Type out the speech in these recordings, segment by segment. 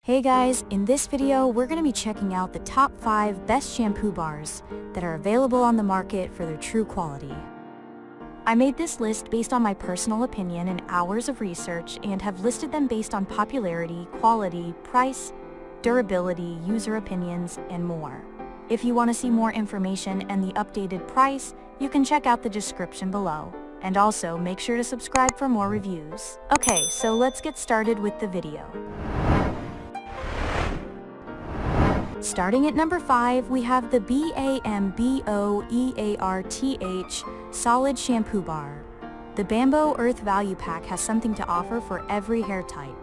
Hey guys, in this video we're going to be checking out the top 5 best shampoo bars that are available on the market for their true quality. I made this list based on my personal opinion and hours of research and have listed them based on popularity, quality, price, durability, user opinions, and more. If you want to see more information and the updated price, you can check out the description below. And also make sure to subscribe for more reviews. Okay, so let's get started with the video. Starting at number 5, we have the BAMBOEARTH Solid Shampoo Bar. The BAMBOEARTH Value Pack has something to offer for every hair type.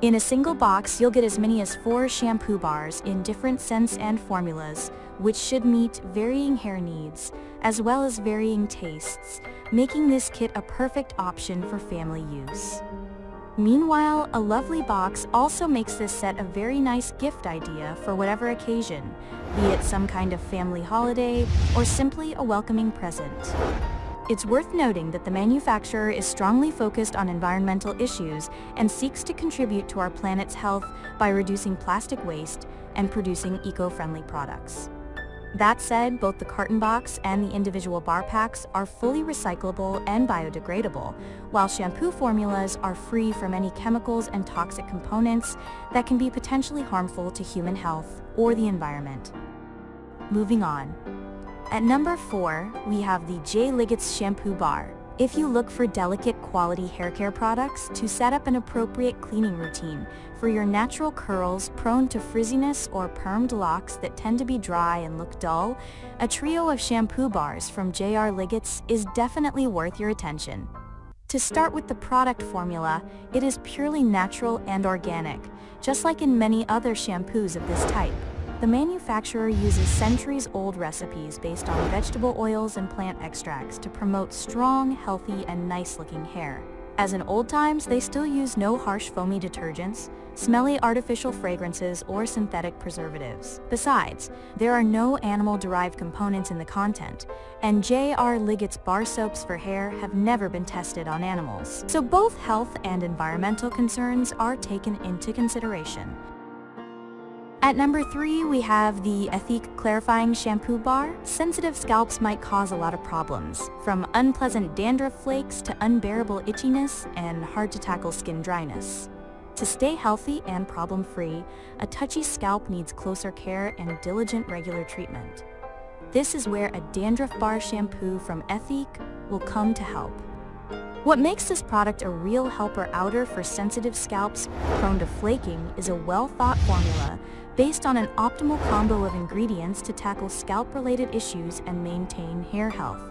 In a single box, you'll get as many as 4 shampoo bars in different scents and formulas, which should meet varying hair needs, as well as varying tastes, making this kit a perfect option for family use. Meanwhile, a lovely box also makes this set a very nice gift idea for whatever occasion, be it some kind of family holiday or simply a welcoming present. It's worth noting that the manufacturer is strongly focused on environmental issues and seeks to contribute to our planet's health by reducing plastic waste and producing eco-friendly products. That said, both the carton box and the individual bar packs are fully recyclable and biodegradable, while shampoo formulas are free from any chemicals and toxic components that can be potentially harmful to human health or the environment. Moving on. At number 4, we have the LIGGETT'S Shampoo Bar. If you look for delicate quality hair care products to set up an appropriate cleaning routine for your natural curls prone to frizziness or permed locks that tend to be dry and look dull, a trio of shampoo bars from LIGGETT'S is definitely worth your attention. To start with the product formula, it is purely natural and organic, just like in many other shampoos of this type. The manufacturer uses centuries-old recipes based on vegetable oils and plant extracts to promote strong, healthy, and nice-looking hair. As in old times, they still use no harsh foamy detergents, smelly artificial fragrances, or synthetic preservatives. Besides, there are no animal-derived components in the content, and LIGGETT'S bar soaps for hair have never been tested on animals. So both health and environmental concerns are taken into consideration. At number 3, we have the Ethique Clarifying Shampoo Bar. Sensitive scalps might cause a lot of problems, from unpleasant dandruff flakes to unbearable itchiness and hard-to-tackle skin dryness. To stay healthy and problem-free, a touchy scalp needs closer care and diligent regular treatment. This is where a dandruff bar shampoo from Ethique will come to help. What makes this product a real helper-outer for sensitive scalps prone to flaking is a well-thought formula based on an optimal combo of ingredients to tackle scalp-related issues and maintain hair health.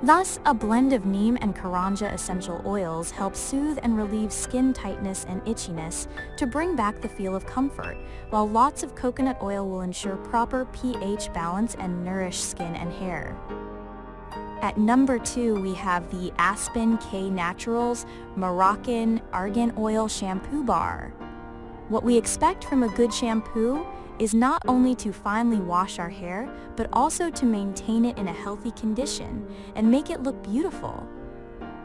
Thus, a blend of neem and karanja essential oils helps soothe and relieve skin tightness and itchiness to bring back the feel of comfort, while lots of coconut oil will ensure proper pH balance and nourish skin and hair. At number 2, we have the Aspen Kay Naturals Moroccan Argan Oil Shampoo Bar. What we expect from a good shampoo is not only to finely wash our hair, but also to maintain it in a healthy condition and make it look beautiful.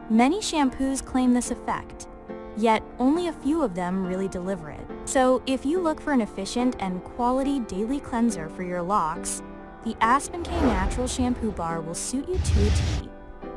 Many shampoos claim this effect, yet only a few of them really deliver it. So if you look for an efficient and quality daily cleanser for your locks, the Aspen Kay Naturals Shampoo Bar will suit you to a T.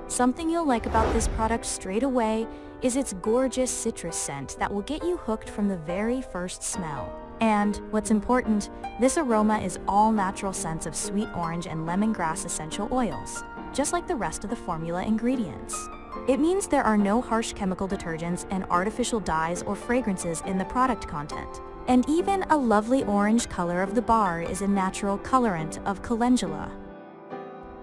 Something you'll like about this product straight away is its gorgeous citrus scent that will get you hooked from the very first smell. And, what's important, this aroma is all natural scents of sweet orange and lemongrass essential oils, just like the rest of the formula ingredients. It means there are no harsh chemical detergents and artificial dyes or fragrances in the product content. And even a lovely orange color of the bar is a natural colorant of calendula.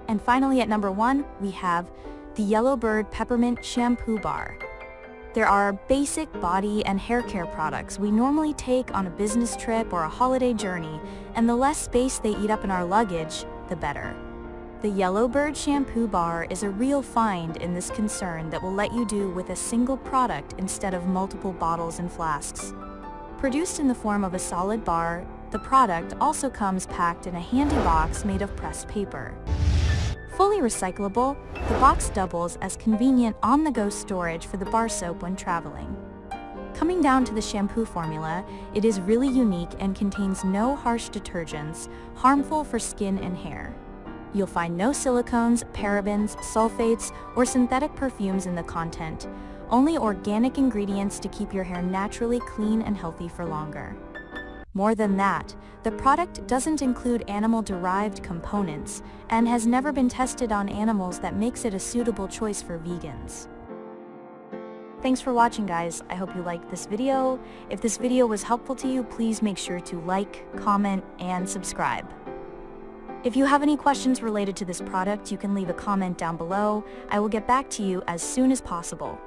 And finally, at number 1, we have the Yellowbird Peppermint Shampoo Bar. There are basic body and hair care products we normally take on a business trip or a holiday journey, and the less space they eat up in our luggage, the better. The Yellowbird Shampoo Bar is a real find in this concern that will let you do with a single product instead of multiple bottles and flasks. Produced in the form of a solid bar, the product also comes packed in a handy box made of pressed paper. Fully recyclable, the box doubles as convenient on-the-go storage for the bar soap when traveling. Coming down to the shampoo formula, it is really unique and contains no harsh detergents, harmful for skin and hair. You'll find no silicones, parabens, sulfates, or synthetic perfumes in the content, only organic ingredients to keep your hair naturally clean and healthy for longer. More than that, the product doesn't include animal-derived components and has never been tested on animals. That makes it a suitable choice for vegans. Thanks for watching, guys. I hope you liked this video. If this video was helpful to you, please make sure to like, comment, and subscribe. If you have any questions related to this product, you can leave a comment down below. I will get back to you as soon as possible.